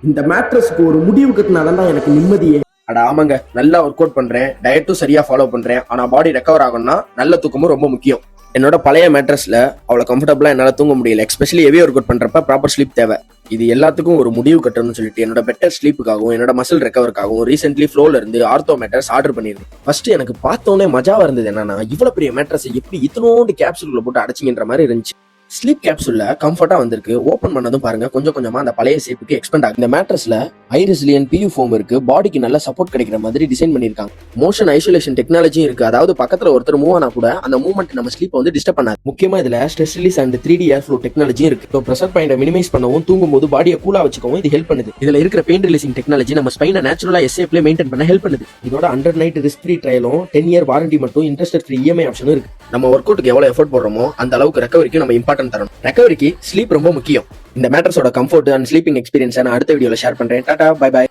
இந்த மேட்ரஸ்க்கு ஒரு முடிவு கட்டினாதான் எனக்கு நிம்மதியே. அட ஆமாங்க, நல்லா ஒர்க் அவுட் பண்றேன், டயட்டும் சரியா ஃபாலோ பண்றேன், ஆனா பாடி ரெக்கவர் ஆகணும்னா நல்ல தூக்கமும் ரொம்ப முக்கியம். என்னோட பழைய மேட்ரஸ்ல அவ்வளவு கம்ஃபர்டபுளா என்னால தூங்க முடியல. எஸ்பெஷலி ஹெவி ஒர்க் அவுட் பண்றப்ப ப்ராப்பர் ஸ்லீப் தேவை. இது எல்லாத்துக்கும் ஒரு முடிவு கட்டணும்னு சொல்லிட்டு என்னோட பெட்டர் ஸ்லீப்புக்காகவும் என்னோட மசில் ரெக்கவருக்காகவும் ரீசென்ட்லி ஃப்ளோல இருந்து ஆர்த்தோ மேட்டர்ஸ் ஆர்டர் பண்ணிருக்கேன். ஃபர்ஸ்ட் எனக்கு பார்த்தோன்னே மஜாவா இருந்தது என்னன்னா, இவ்வளவு பெரிய மேட்ரஸ் எப்படி இத்தனோண்டு கேப்சூல்ல போட்டு அடைச்சிங்கன்ற மாதிரி இருந்துச்சு. ஸ்லீப் கேப்சூல்ல கம்ஃபர்ட்டா வந்திருக்கு. ஓபன் பண்ணதும் பாருங்க கொஞ்சம் கொஞ்சமா அந்த பழைய ஷேப்புக்கு எக்ஸ்பெண்ட் ஆகும். இந்த மேட்ரஸ்ல ஹை ரெசிலியன்ட் PU ஃபோம் இருக்கு. பாடிக்கு நல்ல சப்போர்ட் கிடைக்கிற மாதிரி டிசைன் பண்ணிருக்காங்க. மோஷன் ஐசோலேஷன் டெக்னாலஜியும் இருக்கு. அதாவது பக்கத்துல ஒருத்தர் மூவ் ஆனா கூட அந்த மூவ்மெண்ட் நம்ம ஸ்லீப்பை வந்து டிஸ்டர்ப் பண்ணாது. முக்கியமா இதுல stress release and 3D air flow டெக்னாலஜியும் இருக்கு. ஸோ ப்ரெஷர் பாயிண்டை மினிமைஸ் பண்ணவும் தூங்கும் போது பாடியை கூலா வச்சுக்கவும் இது ஹெல்ப் பண்ணுது. இதுல இருக்கிற பெயின் ரிலீசிங் டெக்னாலஜி நம்ம ஸ்பைனை நேச்சுரலா SAFல மெயின்டைன் பண்ண ஹெல்ப் பண்ணுது. இதோட 100 நைட் ரிஸ்க் ஃப்ரீ ட்ரையலும் 10 இயர் வாரண்டி மட்டும் இன்ட்ரெஸ்ட் ஃப்ரீ EMI ஆப்ஷனும் இருக்கு. நம்ம ஒர்க் அவுட்டுக்கு எவ்வளவு எஃபோர்ட் போடுறோமோ அந்த அளவுக்கு ரெக்கவரிக்கு நம்ம இம்பார்ட்டன்ட் தரணும். ரெக்கவரிக்கு ஸ்லீப் ரொம்ப முக்கியம். இந்த மேட்டர்ஸோட கம்ஃபர்ட் அண்ட் ஸ்லீப்பிங் எக்ஸ்பீரியன்ஸ் நான் அடுத்த வீடியோல ஷேர் பண்றேன். டாடா, பை பை.